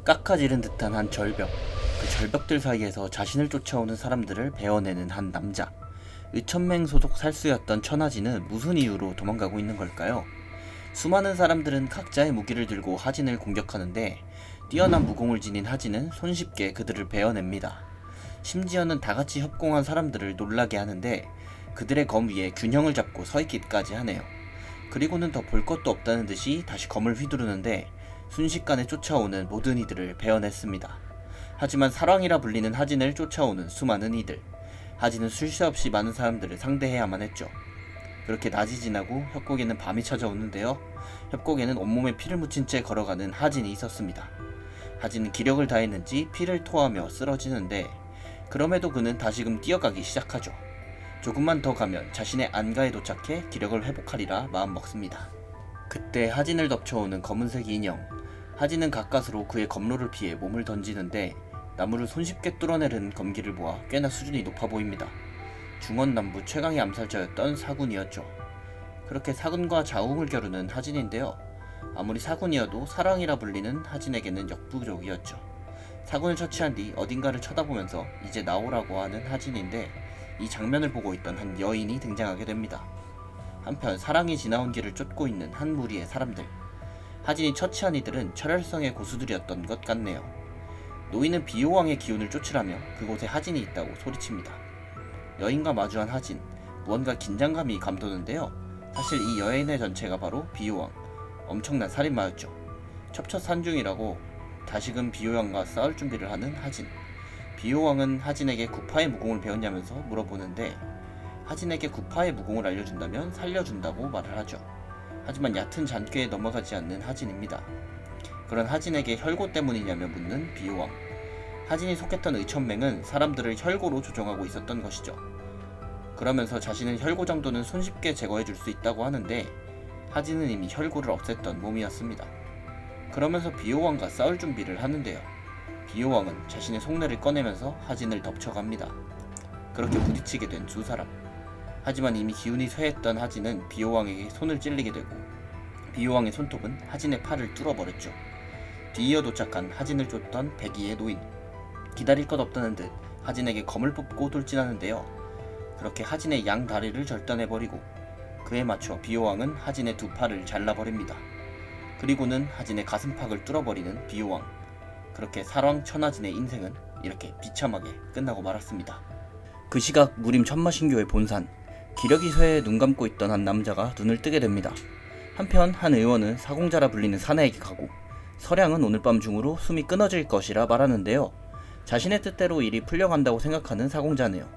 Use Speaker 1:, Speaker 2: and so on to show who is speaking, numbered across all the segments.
Speaker 1: 깎아지른 듯한 한 절벽. 그 절벽들 사이에서 자신을 쫓아오는 사람들을 베어내는 한 남자. 의천맹 소속 살수였던 천하진은 무슨 이유로 도망가고 있는 걸까요? 수많은 사람들은 각자의 무기를 들고 하진을 공격하는데 뛰어난 무공을 지닌 하진은 손쉽게 그들을 베어냅니다. 심지어는 다같이 협공한 사람들을 놀라게 하는데 그들의 검 위에 균형을 잡고 서있기까지 하네요. 그리고는 더 볼 것도 없다는 듯이 다시 검을 휘두르는데 순식간에 쫓아오는 모든 이들을 베어냈습니다. 하지만 사랑이라 불리는 하진을 쫓아오는 수많은 이들. 하진은 쉴 새 없이 많은 사람들을 상대해야만 했죠. 그렇게 낮이 지나고 협곡에는 밤이 찾아오는데요. 협곡에는 온몸에 피를 묻힌 채 걸어가는 하진이 있었습니다. 하진은 기력을 다했는지 피를 토하며 쓰러지는데 그럼에도 그는 다시금 뛰어가기 시작하죠. 조금만 더 가면 자신의 안가에 도착해 기력을 회복하리라 마음먹습니다. 그때 하진을 덮쳐오는 검은색 인형. 하진은 가까스로 그의 검로를 피해 몸을 던지는데 나무를 손쉽게 뚫어내는 검기를 보아 꽤나 수준이 높아 보입니다. 중원남부 최강의 암살자였던 사군이었죠. 그렇게 사군과 자웅을 겨루는 하진인데요. 아무리 사군이어도 사랑이라 불리는 하진에게는 역부족이었죠. 사군을 처치한 뒤 어딘가를 쳐다보면서 이제 나오라고 하는 하진인데 이 장면을 보고 있던 한 여인이 등장하게 됩니다. 한편 사랑이 지나온 길을 쫓고 있는 한 무리의 사람들. 하진이 처치한 이들은 철혈성의 고수들이었던 것 같네요. 노인은 비호왕의 기운을 쫓으라며 그곳에 하진이 있다고 소리칩니다. 여인과 마주한 하진, 무언가 긴장감이 감도는데요. 사실 이 여인의 전체가 바로 비호왕, 엄청난 살인마였죠. 첩첩산중이라고 다시금 비호왕과 싸울 준비를 하는 하진. 비호왕은 하진에게 구파의 무공을 배웠냐면서 물어보는데 하진에게 구파의 무공을 알려준다면 살려준다고 말을 하죠. 하지만 얕은 잔꾀에 넘어가지 않는 하진입니다. 그런 하진에게 혈고 때문이냐며 묻는 비호왕. 하진이 속했던 의천맹은 사람들을 혈고로 조종하고 있었던 것이죠. 그러면서 자신은 혈고 정도는 손쉽게 제거해줄 수 있다고 하는데 하진은 이미 혈고를 없앴던 몸이었습니다. 그러면서 비호왕과 싸울 준비를 하는데요. 비호왕은 자신의 속내를 꺼내면서 하진을 덮쳐갑니다. 그렇게 부딪히게 된 두 사람. 하지만 이미 기운이 쇠했던 하진은 비호왕에게 손을 찔리게 되고 비호왕의 손톱은 하진의 팔을 뚫어버렸죠. 뒤이어 도착한 하진을 쫓던 백의의 노인. 기다릴 것 없다는 듯 하진에게 검을 뽑고 돌진하는데요. 그렇게 하진의 양 다리를 절단해버리고 그에 맞춰 비호왕은 하진의 두 팔을 잘라버립니다. 그리고는 하진의 가슴팍을 뚫어버리는 비호왕. 그렇게 사랑 천하진의 인생은 이렇게 비참하게 끝나고 말았습니다. 그 시각 무림 천마신교의 본산. 기력이 쇠해 눈 감고 있던 한 남자가 눈을 뜨게 됩니다. 한편 한 의원은 사공자라 불리는 사내에게 가고 서량은 오늘 밤 중으로 숨이 끊어질 것이라 말하는데요. 자신의 뜻대로 일이 풀려간다고 생각하는 사공자네요.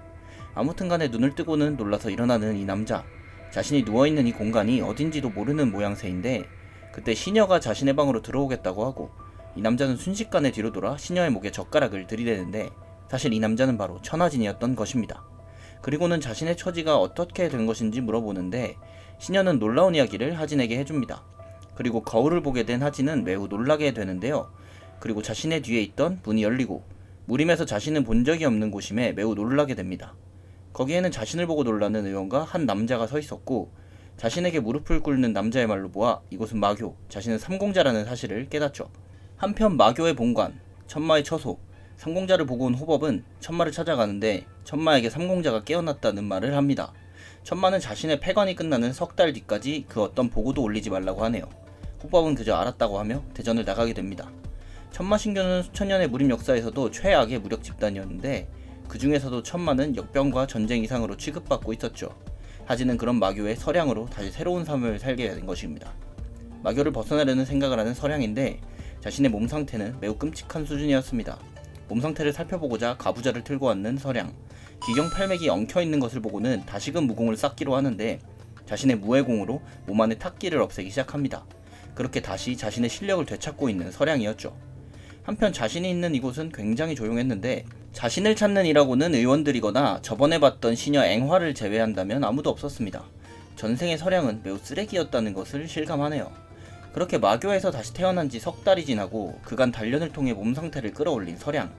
Speaker 1: 아무튼간에 눈을 뜨고는 놀라서 일어나는 이 남자. 자신이 누워있는 이 공간이 어딘지도 모르는 모양새인데 그때 시녀가 자신의 방으로 들어오겠다고 하고 이 남자는 순식간에 뒤로 돌아 시녀의 목에 젓가락을 들이대는데 사실 이 남자는 바로 천하진이었던 것입니다. 그리고는 자신의 처지가 어떻게 된 것인지 물어보는데 시녀는 놀라운 이야기를 하진에게 해줍니다. 그리고 거울을 보게 된 하진은 매우 놀라게 되는데요. 그리고 자신의 뒤에 있던 문이 열리고 무림에서 자신은 본 적이 없는 곳임에 매우 놀라게 됩니다. 거기에는 자신을 보고 놀라는 의원과 한 남자가 서 있었고 자신에게 무릎을 꿇는 남자의 말로 보아 이곳은 마교, 자신은 삼공자라는 사실을 깨닫죠. 한편 마교의 본관, 천마의 처소, 삼공자를 보고 온 호법은 천마를 찾아가는데 천마에게 삼공자가 깨어났다는 말을 합니다. 천마는 자신의 폐관이 끝나는 석 달 뒤까지 그 어떤 보고도 올리지 말라고 하네요. 호법은 그저 알았다고 하며 대전을 나가게 됩니다. 천마신교는 수천 년의 무림 역사에서도 최악의 무력 집단이었는데 그 중에서도 천마는 역병과 전쟁 이상으로 취급받고 있었죠. 하진은 그런 마교의 서량으로 다시 새로운 삶을 살게 된 것입니다. 마교를 벗어나려는 생각을 하는 서량인데 자신의 몸 상태는 매우 끔찍한 수준이었습니다. 몸 상태를 살펴보고자 가부좌를 틀고 왔는 서량. 기경팔맥이 엉켜있는 것을 보고는 다시금 무공을 쌓기로 하는데 자신의 무해공으로 몸 안의 탁기를 없애기 시작합니다. 그렇게 다시 자신의 실력을 되찾고 있는 서량이었죠. 한편 자신이 있는 이곳은 굉장히 조용했는데 자신을 찾는 이라고는 의원들이거나 저번에 봤던 시녀 앵화를 제외한다면 아무도 없었습니다. 전생의 서량은 매우 쓰레기였다는 것을 실감하네요. 그렇게 마교에서 다시 태어난 지 석 달이 지나고 그간 단련을 통해 몸 상태를 끌어올린 서량.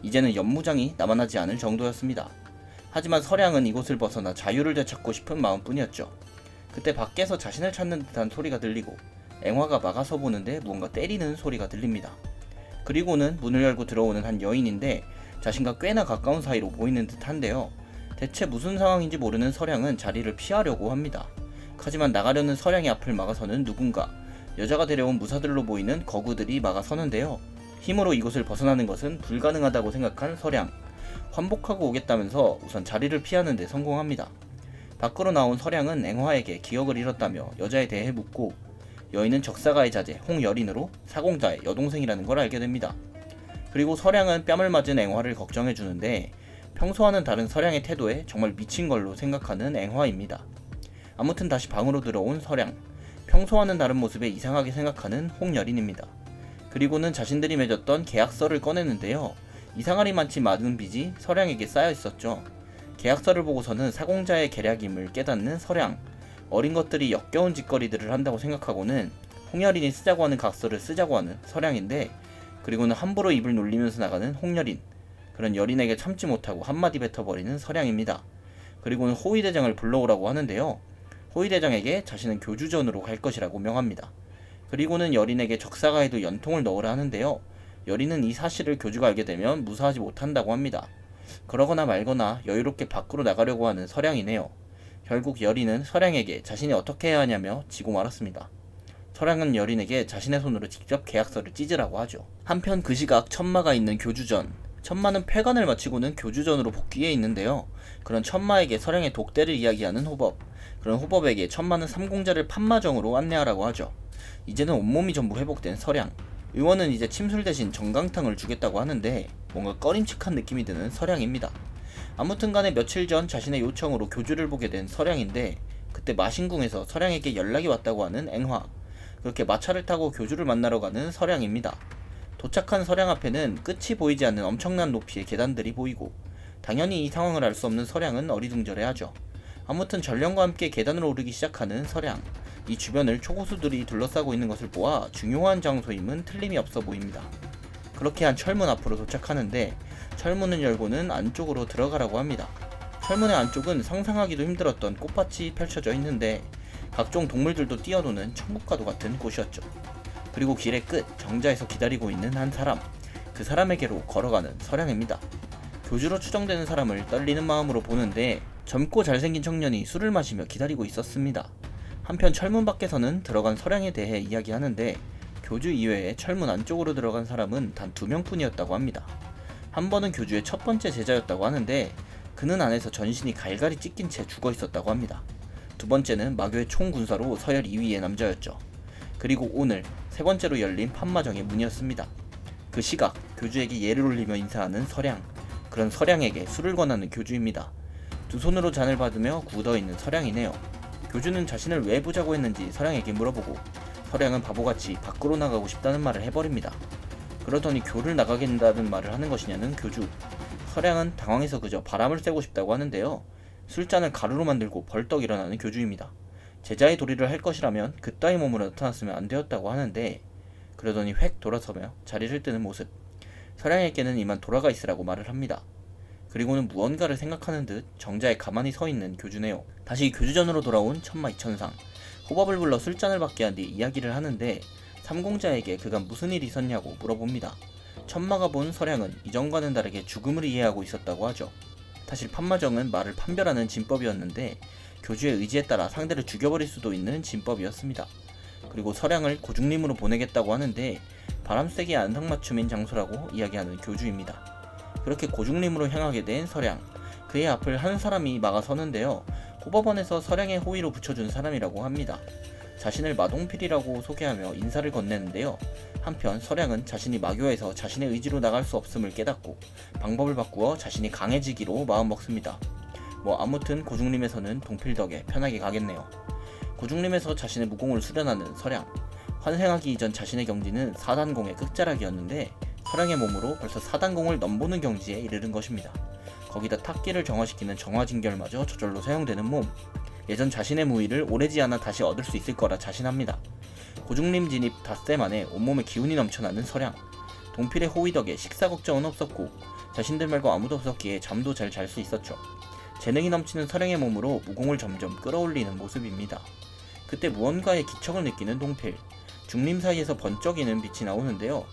Speaker 1: 이제는 연무장이 남아나지 않을 정도였습니다. 하지만 서량은 이곳을 벗어나 자유를 되찾고 싶은 마음뿐이었죠. 그때 밖에서 자신을 찾는 듯한 소리가 들리고 앵화가 막아서 보는데 무언가 때리는 소리가 들립니다. 그리고는 문을 열고 들어오는 한 여인인데 자신과 꽤나 가까운 사이로 보이는 듯한데요. 대체 무슨 상황인지 모르는 서량은 자리를 피하려고 합니다. 하지만 나가려는 서량의 앞을 막아서는 누군가, 여자가 데려온 무사들로 보이는 거구들이 막아서는데요. 힘으로 이곳을 벗어나는 것은 불가능하다고 생각한 서량. 환복하고 오겠다면서 우선 자리를 피하는 데 성공합니다. 밖으로 나온 서량은 앵화에게 기억을 잃었다며 여자에 대해 묻고, 여인은 적사가의 자제 홍여린으로 사공자의 여동생이라는 걸 알게 됩니다. 그리고 서량은 뺨을 맞은 앵화를 걱정해주는데 평소와는 다른 서량의 태도에 정말 미친 걸로 생각하는 앵화입니다. 아무튼 다시 방으로 들어온 서량, 평소와는 다른 모습에 이상하게 생각하는 홍여린입니다. 그리고는 자신들이 맺었던 계약서를 꺼내는데요. 이상하리 많지 많은 빚이 서량에게 쌓여 있었죠. 계약서를 보고서는 사공자의 계략임을 깨닫는 서량, 어린 것들이 역겨운 짓거리들을 한다고 생각하고는 홍여린이 쓰자고 하는 각서를 쓰자고 하는 서량인데, 그리고는 함부로 입을 놀리면서 나가는 홍여린, 그런 여린에게 참지 못하고 한마디 뱉어버리는 서량입니다. 그리고는 호위대장을 불러오라고 하는데요. 호위대장에게 자신은 교주전으로 갈 것이라고 명합니다. 그리고는 여린에게 적사가에도 연통을 넣으라 하는데요. 여린은 이 사실을 교주가 알게 되면 무사하지 못한다고 합니다. 그러거나 말거나 여유롭게 밖으로 나가려고 하는 서량이네요. 결국 여린은 서량에게 자신이 어떻게 해야 하냐며 지고 말았습니다. 서량은 여린에게 자신의 손으로 직접 계약서를 찢으라고 하죠. 한편 그 시각 천마가 있는 교주전. 천마는 폐관을 마치고는 교주전으로 복귀해 있는데요. 그런 천마에게 서량의 독대를 이야기하는 호법. 그런 호법에게 천마는 삼공자를 판마정으로 안내하라고 하죠. 이제는 온몸이 전부 회복된 서량. 의원은 이제 침술 대신 정강탕을 주겠다고 하는데 뭔가 꺼림칙한 느낌이 드는 서량입니다. 아무튼 간에 며칠 전 자신의 요청으로 교주를 보게 된 서량인데, 그때 마신궁에서 서량에게 연락이 왔다고 하는 앵화. 그렇게 마차를 타고 교주를 만나러 가는 서량입니다. 도착한 서량 앞에는 끝이 보이지 않는 엄청난 높이의 계단들이 보이고, 당연히 이 상황을 알 수 없는 서량은 어리둥절해하죠. 아무튼 전령과 함께 계단을 오르기 시작하는 서량. 이 주변을 초고수들이 둘러싸고 있는 것을 보아 중요한 장소임은 틀림이 없어 보입니다. 그렇게 한 철문 앞으로 도착하는데 철문을 열고는 안쪽으로 들어가라고 합니다. 철문의 안쪽은 상상하기도 힘들었던 꽃밭이 펼쳐져 있는데 각종 동물들도 뛰어노는 천국과도 같은 곳이었죠. 그리고 길의 끝 정자에서 기다리고 있는 한 사람, 그 사람에게로 걸어가는 서량입니다. 교주로 추정되는 사람을 떨리는 마음으로 보는데 젊고 잘생긴 청년이 술을 마시며 기다리고 있었습니다. 한편 철문 밖에서는 들어간 서량에 대해 이야기하는데 교주 이외에 철문 안쪽으로 들어간 사람은 단 2명뿐이었다고 합니다. 한 번은 교주의 첫 번째 제자였다고 하는데 그는 안에서 전신이 갈갈이 찢긴 채 죽어 있었다고 합니다. 두 번째는 마교의 총군사로 서열 2위의 남자였죠. 그리고 오늘 세 번째로 열린 판마정의 문이었습니다. 그 시각 교주에게 예를 올리며 인사하는 서량, 그런 서량에게 술을 권하는 교주입니다. 두 손으로 잔을 받으며 굳어있는 서량이네요. 교주는 자신을 왜 보자고 했는지 서량에게 물어보고 서량은 바보같이 밖으로 나가고 싶다는 말을 해버립니다. 그러더니 교를 나가겠다는 말을 하는 것이냐는 교주. 서량은 당황해서 그저 바람을 쐬고 싶다고 하는데요. 술잔을 가루로 만들고 벌떡 일어나는 교주입니다. 제자의 도리를 할 것이라면 그따위 몸으로 나타났으면 안 되었다고 하는데, 그러더니 획 돌아서며 자리를 뜨는 모습. 서량에게는 이만 돌아가 있으라고 말을 합니다. 그리고는 무언가를 생각하는 듯 정자에 가만히 서 있는 교주네요. 다시 교주전으로 돌아온 천마 이천상. 호법을 불러 술잔을 받게 한 뒤 이야기를 하는데 삼공자에게 그간 무슨 일이 있었냐고 물어봅니다. 천마가 본 서량은 이전과는 다르게 죽음을 이해하고 있었다고 하죠. 사실 판마정은 말을 판별하는 진법이었는데 교주의 의지에 따라 상대를 죽여버릴 수도 있는 진법이었습니다. 그리고 서량을 고중림으로 보내겠다고 하는데 바람쐬기 안성맞춤인 장소라고 이야기하는 교주입니다. 그렇게 고중림으로 향하게 된 서량, 그의 앞을 한 사람이 막아서는데요. 호법원에서 서량의 호위로 붙여준 사람이라고 합니다. 자신을 마동필이라고 소개하며 인사를 건네는데요. 한편 서량은 자신이 마교에서 자신의 의지로 나갈 수 없음을 깨닫고 방법을 바꾸어 자신이 강해지기로 마음먹습니다. 아무튼 고중림에서는 동필 덕에 편하게 가겠네요. 고중림에서 자신의 무공을 수련하는 서량. 환생하기 이전 자신의 경지는 4단공의 끝자락이었는데 서량의 몸으로 벌써 4단공을 넘보는 경지에 이르는 것입니다. 거기다 탁기를 정화시키는 정화진결마저 저절로 사용되는 몸. 예전 자신의 무의를 오래지 않아 다시 얻을 수 있을 거라 자신합니다. 고중림 진입 닷새 만에 온몸에 기운이 넘쳐나는 서량. 동필의 호위 덕에 식사 걱정은 없었고 자신들 말고 아무도 없었기에 잠도 잘 잘 수 있었죠. 재능이 넘치는 서량의 몸으로 무공을 점점 끌어올리는 모습입니다. 그때 무언가의 기척을 느끼는 동필. 중림 사이에서 번쩍이는 빛이 나오는데요.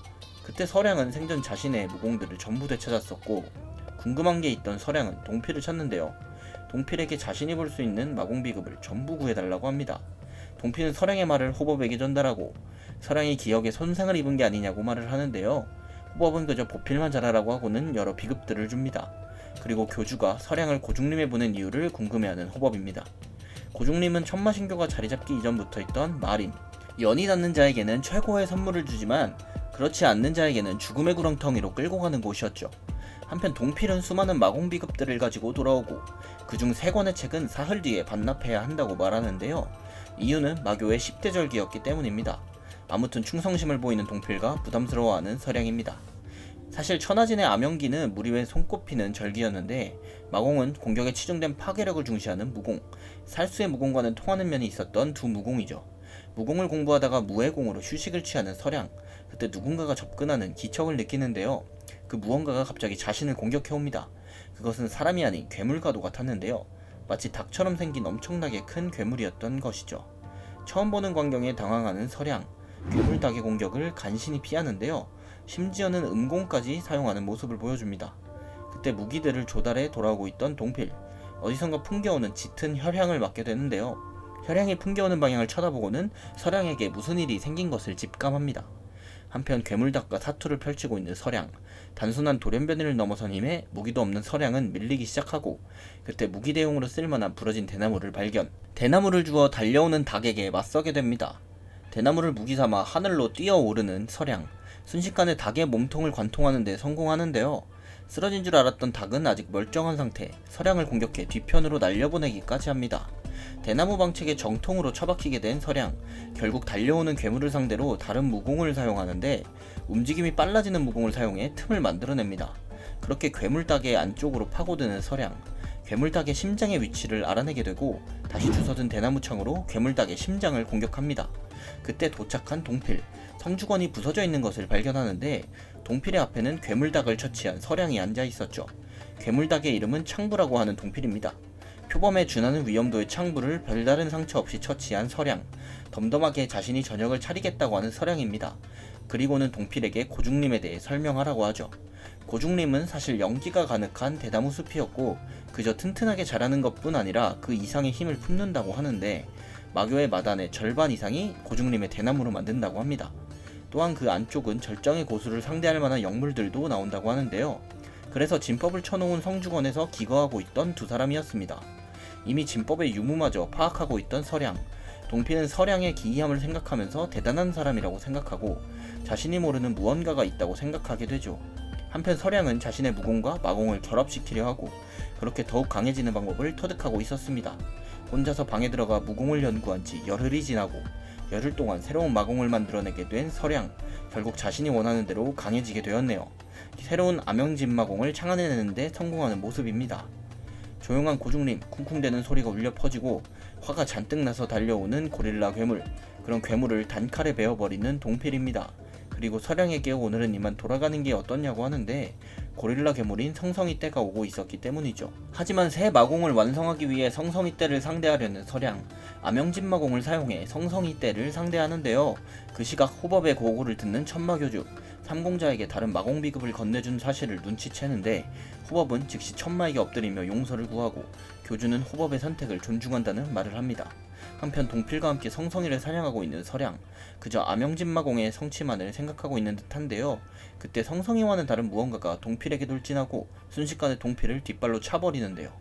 Speaker 1: 그때 서량은 생전 자신의 무공들을 전부 되찾았었고 궁금한 게 있던 서량은 동필을 찾는데요. 동필에게 자신이 볼 수 있는 마공 비급을 전부 구해달라고 합니다. 동필은 서량의 말을 호법에게 전달하고 서량이 기억에 손상을 입은 게 아니냐고 말을 하는데요. 호법은 그저 보필만 잘하라고 하고는 여러 비급들을 줍니다. 그리고 교주가 서량을 고중림에 보낸 이유를 궁금해하는 호법입니다. 고중림은 천마신교가 자리잡기 이전부터 있던 마림, 연이 닿는 자에게는 최고의 선물을 주지만 그렇지 않는 자에게는 죽음의 구렁텅이로 끌고 가는 곳이었죠. 한편 동필은 수많은 마공 비급들을 가지고 돌아오고 그중 3권의 책은 사흘 뒤에 반납해야 한다고 말하는데요. 이유는 마교의 10대 절기였기 때문입니다. 아무튼 충성심을 보이는 동필과 부담스러워하는 서량입니다. 사실 천하진의 암영기는 무리에 손꼽히는 절기였는데 마공은 공격에 치중된 파괴력을 중시하는 무공, 살수의 무공과는 통하는 면이 있었던 두 무공이죠. 무공을 공부하다가 무해공으로 휴식을 취하는 서량, 그때 누군가가 접근하는 기척을 느끼는데요. 그 무언가가 갑자기 자신을 공격해옵니다. 그것은 사람이 아닌 괴물과도 같았는데요. 마치 닭처럼 생긴 엄청나게 큰 괴물이었던 것이죠. 처음 보는 광경에 당황하는 서량, 괴물 닭의 공격을 간신히 피하는데요. 심지어는 음공까지 사용하는 모습을 보여줍니다. 그때 무기들을 조달해 돌아오고 있던 동필, 어디선가 풍겨오는 짙은 혈향을 맡게 되는데요. 혈향이 풍겨오는 방향을 쳐다보고는 서량에게 무슨 일이 생긴 것을 직감합니다. 한편 괴물닭과 사투를 펼치고 있는 서량, 단순한 돌연변이를 넘어선 힘에 무기도 없는 서량은 밀리기 시작하고 그때 무기 대용으로 쓸만한 부러진 대나무를 발견, 대나무를 주워 달려오는 닭에게 맞서게 됩니다. 대나무를 무기 삼아 하늘로 뛰어오르는 서량, 순식간에 닭의 몸통을 관통하는 데 성공하는데요. 쓰러진 줄 알았던 닭은 아직 멀쩡한 상태, 서량을 공격해 뒤편으로 날려보내기까지 합니다. 대나무 방책에 정통으로 처박히게 된 서량, 결국 달려오는 괴물을 상대로 다른 무공을 사용하는데 움직임이 빨라지는 무공을 사용해 틈을 만들어냅니다. 그렇게 괴물닭의 안쪽으로 파고드는 서량, 괴물닭의 심장의 위치를 알아내게 되고 다시 주워든 대나무창으로 괴물닭의 심장을 공격합니다. 그때 도착한 동필, 성주권이 부서져 있는 것을 발견하는데 동필의 앞에는 괴물닭을 처치한 서량이 앉아 있었죠. 괴물닭의 이름은 창부라고 하는 동필입니다. 표범에 준하는 위험도의 창부를 별다른 상처 없이 처치한 서량, 덤덤하게 자신이 저녁을 차리겠다고 하는 서량입니다. 그리고는 동필에게 고중림에 대해 설명하라고 하죠. 고중림은 사실 연기가 가득한 대나무 숲이었고 그저 튼튼하게 자라는 것뿐 아니라 그 이상의 힘을 품는다고 하는데 마교의 마단의 절반 이상이 고중림의 대나무로 만든다고 합니다. 또한 그 안쪽은 절정의 고수를 상대할 만한 영물들도 나온다고 하는데요. 그래서 진법을 쳐놓은 성주권에서 기거하고 있던 두 사람이었습니다. 이미 진법의 유무마저 파악하고 있던 서량, 동필은 서량의 기이함을 생각하면서 대단한 사람이라고 생각하고 자신이 모르는 무언가가 있다고 생각하게 되죠. 한편 서량은 자신의 무공과 마공을 결합시키려 하고 그렇게 더욱 강해지는 방법을 터득하고 있었습니다. 혼자서 방에 들어가 무공을 연구한 지 열흘이 지나고 열흘 동안 새로운 마공을 만들어내게 된 서량, 결국 자신이 원하는 대로 강해지게 되었네요. 새로운 암영진마공을 창안해내는데 성공하는 모습입니다. 조용한 고중림, 쿵쿵대는 소리가 울려 퍼지고 화가 잔뜩 나서 달려오는 고릴라 괴물, 그런 괴물을 단칼에 베어버리는 동필입니다. 그리고 서량에게 오늘은 이만 돌아가는 게 어떻냐고 하는데 고릴라 괴물인 성성이 떼가 오고 있었기 때문이죠. 하지만 새 마공을 완성하기 위해 성성이 떼를 상대하려는 서량, 암영진 마공을 사용해 성성이 떼를 상대하는데요. 그 시각 호법의 고고를 듣는 천마교주, 삼공자에게 다른 마공 비급을 건네준 사실을 눈치채는데 호법은 즉시 천마에게 엎드리며 용서를 구하고 교주는 호법의 선택을 존중한다는 말을 합니다. 한편 동필과 함께 성성이를 사냥하고 있는 서량, 그저 암영진 마공의 성취만을 생각하고 있는 듯한데요. 그때 성성이와는 다른 무언가가 동필에게 돌진하고 순식간에 동필을 뒷발로 차버리는데요.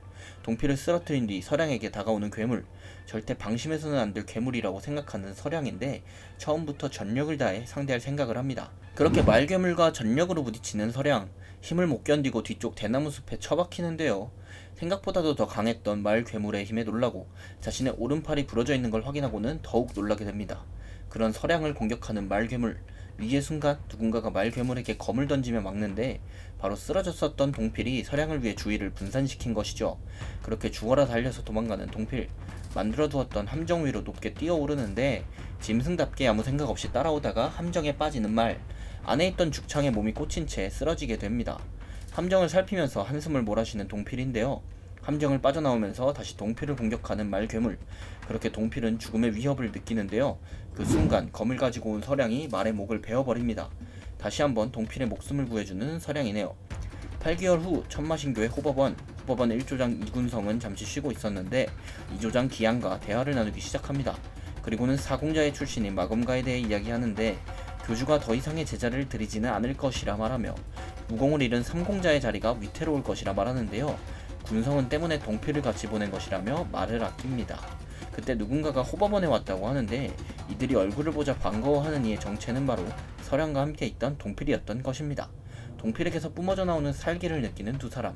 Speaker 1: 동필을 쓰러뜨린 뒤 서량에게 다가오는 괴물, 절대 방심해서는 안 될 괴물이라고 생각하는 서량인데 처음부터 전력을 다해 상대할 생각을 합니다. 그렇게 말괴물과 전력으로 부딪히는 서량, 힘을 못 견디고 뒤쪽 대나무 숲에 처박히는데요. 생각보다도 더 강했던 말괴물의 힘에 놀라고 자신의 오른팔이 부러져 있는 걸 확인하고는 더욱 놀라게 됩니다. 그런 서량을 공격하는 말괴물, 위기의 순간 누군가가 말괴물에게 검을 던지며 막는데 바로 쓰러졌었던 동필이 서량을 위해 주의를 분산시킨 것이죠. 그렇게 죽어라 달려서 도망가는 동필, 만들어두었던 함정 위로 높게 뛰어오르는데 짐승답게 아무 생각 없이 따라오다가 함정에 빠지는 말, 안에 있던 죽창에 몸이 꽂힌 채 쓰러지게 됩니다. 함정을 살피면서 한숨을 몰아쉬는 동필인데요. 함정을 빠져나오면서 다시 동필을 공격하는 말괴물, 그렇게 동필은 죽음의 위협을 느끼는데요. 그 순간 검을 가지고 온 서량이 말의 목을 베어버립니다. 다시 한번 동필의 목숨을 구해주는 서량이네요. 8개월 후 천마신교의 호법원 1조장 이군성은 잠시 쉬고 있었는데 이조장 기양과 대화를 나누기 시작합니다. 그리고는 사공자의 출신인 마검가에 대해 이야기하는데 교주가 더 이상의 제자를 들이지는 않을 것이라 말하며 무공을 잃은 삼공자의 자리가 위태로울 것이라 말하는데요. 군성은 때문에 동필을 같이 보낸 것이라며 말을 아낍니다. 그때 누군가가 호법원에 왔다고 하는데 이들이 얼굴을 보자 반가워하는 이의 정체는 바로 서량과 함께 있던 동필이었던 것입니다. 동필에게서 뿜어져 나오는 살기를 느끼는 두 사람.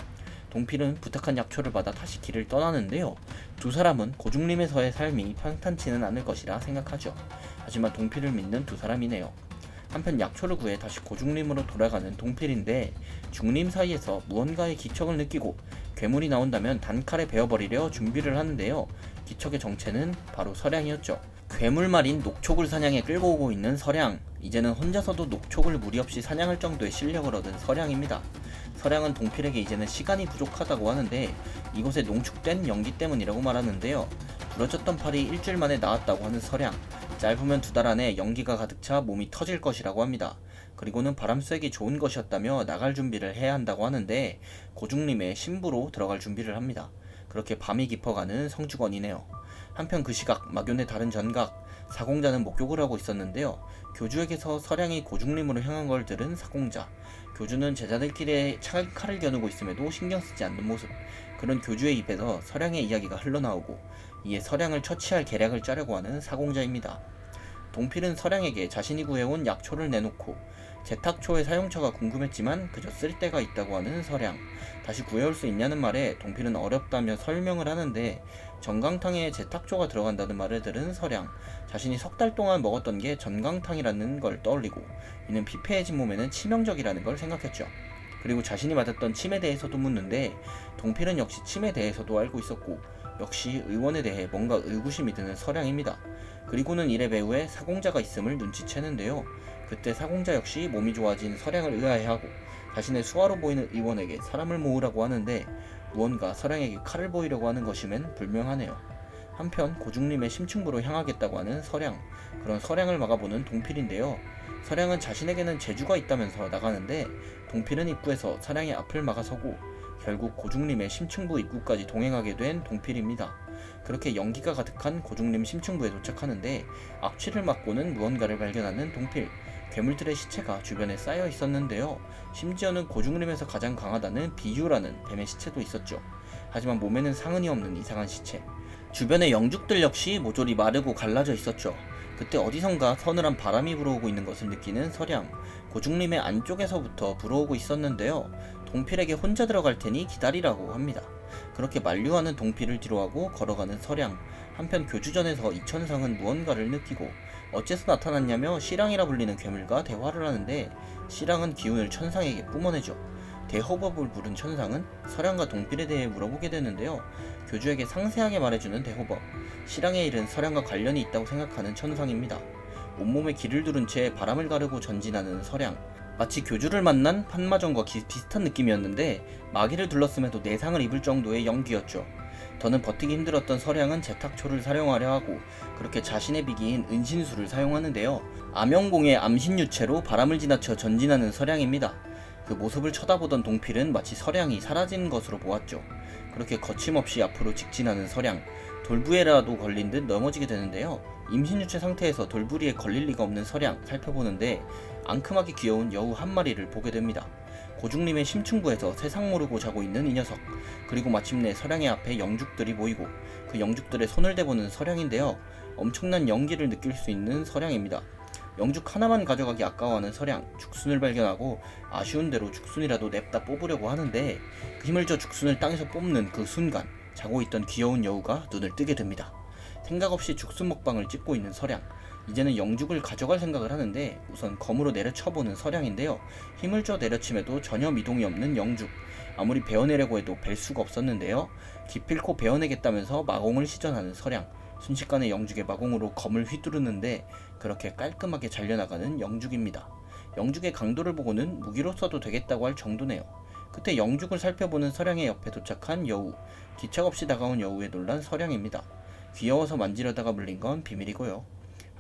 Speaker 1: 동필은 부탁한 약초를 받아 다시 길을 떠나는데요. 두 사람은 고중림에서의 삶이 평탄치는 않을 것이라 생각하죠. 하지만 동필을 믿는 두 사람이네요. 한편 약초를 구해 다시 고중림으로 돌아가는 동필인데 중림 사이에서 무언가의 기척을 느끼고 괴물이 나온다면 단칼에 베어버리려 준비를 하는데요. 기척의 정체는 바로 서량이었죠. 괴물말인 녹촉을 사냥에 끌고 오고 있는 서량. 이제는 혼자서도 녹촉을 무리 없이 사냥할 정도의 실력을 얻은 서량입니다. 서량은 동필에게 이제는 시간이 부족하다고 하는데 이곳에 농축된 연기 때문이라고 말하는데요. 부러졌던 팔이 일주일 만에 나았다고 하는 서량. 짧으면 2달 안에 연기가 가득 차 몸이 터질 것이라고 합니다. 그리고는 바람 쐬기 좋은 것이었다며 나갈 준비를 해야 한다고 하는데 고중림의 신부로 들어갈 준비를 합니다. 그렇게 밤이 깊어가는 성주건이네요. 한편 그 시각 막연의 다른 전각, 사공자는 목욕을 하고 있었는데요. 교주에게서 서량이 고중림으로 향한 걸 들은 사공자. 교주는 제자들끼리 칼을 겨누고 있음에도 신경 쓰지 않는 모습. 그런 교주의 입에서 서량의 이야기가 흘러나오고 이에 서량을 처치할 계략을 짜려고 하는 사공자입니다. 동필은 서량에게 자신이 구해온 약초를 내놓고 제탁초의 사용처가 궁금했지만 그저 쓸 데가 있다고 하는 서량. 다시 구해올 수 있냐는 말에 동필은 어렵다며 설명을 하는데 전강탕에 제탁초가 들어간다는 말을 들은 서량. 자신이 3달 동안 먹었던 게 전강탕이라는 걸 떠올리고 이는 피폐해진 몸에는 치명적이라는 걸 생각했죠. 그리고 자신이 맞았던 침에 대해서도 묻는데 동필은 역시 침에 대해서도 알고 있었고 역시 의원에 대해 뭔가 의구심이 드는 서량입니다. 그리고는 이래 배우에 사공자가 있음을 눈치채는데요. 그때 사공자 역시 몸이 좋아진 서량을 의아해하고 자신의 수하로 보이는 의원에게 사람을 모으라고 하는데 무언가 서량에게 칼을 보이려고 하는 것임은 불명하네요. 한편 고중림의 심층부로 향하겠다고 하는 서량. 그런 서량을 막아보는 동필인데요. 서량은 자신에게는 재주가 있다면서 나가는데 동필은 입구에서 서량의 앞을 막아서고 결국 고중림의 심층부 입구까지 동행하게 된 동필입니다. 그렇게 연기가 가득한 고중림 심층부에 도착하는데 악취를 맡고는 무언가를 발견하는 동필. 괴물들의 시체가 주변에 쌓여 있었는데요. 심지어는 고중림에서 가장 강하다는 비유라는 뱀의 시체도 있었죠. 하지만 몸에는 상흔이 없는 이상한 시체. 주변의 영죽들 역시 모조리 마르고 갈라져 있었죠. 그때 어디선가 서늘한 바람이 불어오고 있는 것을 느끼는 서량. 고중림의 안쪽에서부터 불어오고 있었는데요. 동필에게 혼자 들어갈 테니 기다리라고 합니다. 그렇게 만류하는 동필을 뒤로하고 걸어가는 서량. 한편 교주전에서 이천상은 무언가를 느끼고 어째서 나타났냐며 시랑이라 불리는 괴물과 대화를 하는데 시랑은 기운을 천상에게 뿜어내죠. 대호법을 부른 천상은 서량과 동필에 대해 물어보게 되는데요. 교주에게 상세하게 말해주는 대호법. 시랑의 일은 서량과 관련이 있다고 생각하는 천상입니다. 온몸에 기를 두른 채 바람을 가르고 전진하는 서량. 마치 교주를 만난 판마전과 비슷한 느낌이었는데 마귀를 둘렀음에도 내상을 입을 정도의 연기였죠. 더는 버티기 힘들었던 서량은 제탁초를 사용하려 하고 그렇게 자신의 비기인 은신수를 사용하는데요. 암영공의 암신유체로 바람을 지나쳐 전진하는 서량입니다. 그 모습을 쳐다보던 동필은 마치 서량이 사라진 것으로 보았죠. 그렇게 거침없이 앞으로 직진하는 서량. 돌부에라도 걸린 듯 넘어지게 되는데요. 임신유체 상태에서 돌부리에 걸릴 리가 없는 서량 살펴보는데 앙큼하게 귀여운 여우 한 마리를 보게 됩니다. 고중림의 심층부에서 세상 모르고 자고 있는 이 녀석. 그리고 마침내 서량의 앞에 영죽들이 모이고 그 영죽들의 손을 대보는 서량인데요. 엄청난 연기를 느낄 수 있는 서량입니다. 영죽 하나만 가져가기 아까워하는 서량. 죽순을 발견하고 아쉬운 대로 죽순이라도 냅다 뽑으려고 하는데 그 힘을 줘 죽순을 땅에서 뽑는 그 순간 자고 있던 귀여운 여우가 눈을 뜨게 됩니다. 생각 없이 죽순 먹방을 찍고 있는 서량. 이제는 영죽을 가져갈 생각을 하는데 우선 검으로 내려쳐보는 서량인데요. 힘을 줘 내려침에도 전혀 미동이 없는 영죽. 아무리 베어내려고 해도 벨 수가 없었는데요. 기필코 베어내겠다면서 마공을 시전하는 서량. 순식간에 영죽의 마공으로 검을 휘두르는데 그렇게 깔끔하게 잘려나가는 영죽입니다. 영죽의 강도를 보고는 무기로 써도 되겠다고 할 정도네요. 그때 영죽을 살펴보는 서량의 옆에 도착한 여우. 기척 없이 다가온 여우에 놀란 서량입니다. 귀여워서 만지려다가 물린 건 비밀이고요.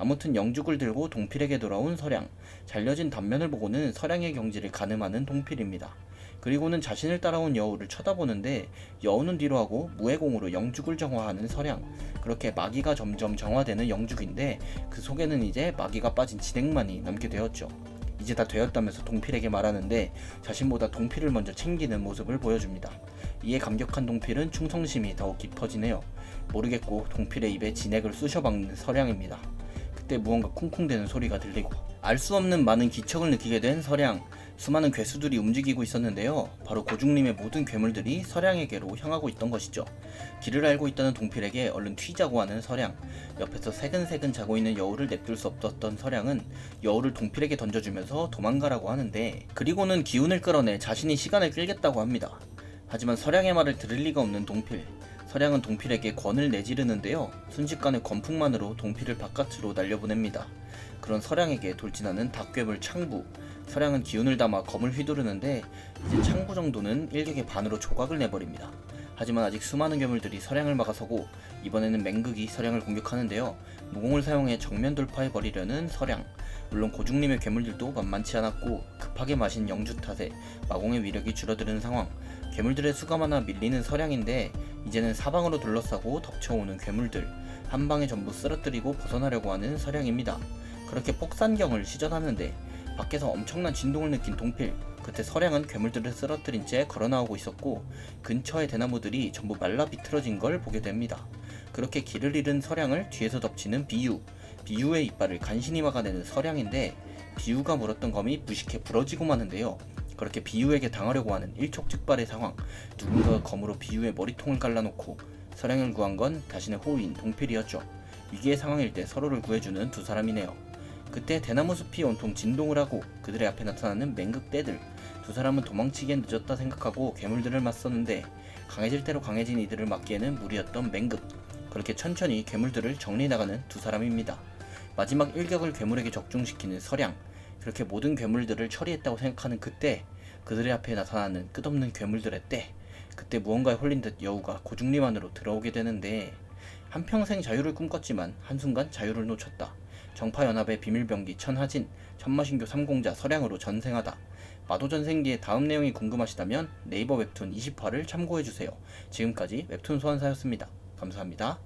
Speaker 1: 아무튼 영죽을 들고 동필에게 돌아온 서량. 잘려진 단면을 보고는 서량의 경지를 가늠하는 동필입니다. 그리고는 자신을 따라온 여우를 쳐다보는데 여우는 뒤로 하고 무해공으로 영죽을 정화하는 서량. 그렇게 마기가 점점 정화되는 영죽인데 그 속에는 이제 마기가 빠진 진액만이 남게 되었죠. 이제 다 되었다면서 동필에게 말하는데 자신보다 동필을 먼저 챙기는 모습을 보여줍니다. 이에 감격한 동필은 충성심이 더욱 깊어지네요. 모르겠고 동필의 입에 진액을 쑤셔박는 서량입니다. 그때 무언가 쿵쿵대는 소리가 들리고 알 수 없는 많은 기척을 느끼게 된 서량. 수많은 괴수들이 움직이고 있었는데요. 바로 고중림의 모든 괴물들이 서량에게로 향하고 있던 것이죠. 길을 알고 있다는 동필에게 얼른 튀자고 하는 서량. 옆에서 새근새근 자고 있는 여우를 냅둘 수 없었던 서량은 여우를 동필에게 던져주면서 도망가라고 하는데 그리고는 기운을 끌어내 자신이 시간을 끌겠다고 합니다. 하지만 서량의 말을 들을 리가 없는 동필. 서량은 동필에게 권을 내지르는데요. 순식간에 권풍만으로 동필을 바깥으로 날려보냅니다. 그런 서량에게 돌진하는 닭괴물 창부. 서량은 기운을 담아 검을 휘두르는데 이제 창부 정도는 일격의 반으로 조각을 내버립니다. 하지만 아직 수많은 괴물들이 서량을 막아서고 이번에는 맹극이 서량을 공격하는데요. 무공을 사용해 정면 돌파해버리려는 서량. 물론 고중림의 괴물들도 만만치 않았고 급하게 마신 영주 탓에 마공의 위력이 줄어드는 상황. 괴물들의 수가 많아 밀리는 서량인데 이제는 사방으로 둘러싸고 덮쳐오는 괴물들. 한 방에 전부 쓰러뜨리고 벗어나려고 하는 서량입니다. 그렇게 폭산경을 시전하는데 밖에서 엄청난 진동을 느낀 동필. 그때 서량은 괴물들을 쓰러뜨린 채 걸어나오고 있었고 근처의 대나무들이 전부 말라 비틀어진 걸 보게 됩니다. 그렇게 길을 잃은 서량을 뒤에서 덮치는 비유. 비유의 이빨을 간신히 막아내는 서량인데 비유가 물었던 검이 무식해 부러지고 마는데요. 그렇게 비유에게 당하려고 하는 일촉즉발의 상황. 누군가가 검으로 비유의 머리통을 갈라놓고 서량을 구한 건 자신의 호위인 동필이었죠. 위기의 상황일 때 서로를 구해주는 두 사람이네요. 그때 대나무 숲이 온통 진동을 하고 그들의 앞에 나타나는 맹극떼들. 두 사람은 도망치기엔 늦었다 생각하고 괴물들을 맞섰는데 강해질 대로 강해진 이들을 막기에는 무리였던 맹극. 그렇게 천천히 괴물들을 정리나가는 두 사람입니다. 마지막 일격을 괴물에게 적중시키는 서량. 그렇게 모든 괴물들을 처리했다고 생각하는 그때 그들의 앞에 나타나는 끝없는 괴물들의 때. 그때 무언가에 홀린 듯 여우가 고중림 안으로 들어오게 되는데 한평생 자유를 꿈꿨지만 한순간 자유를 놓쳤다. 정파연합의 비밀병기 천하진, 천마신교 3공자 서량으로 전생하다. 마도전생기의 다음 내용이 궁금하시다면 네이버 웹툰 20화를 참고해주세요. 지금까지 웹툰 소환사였습니다. 감사합니다.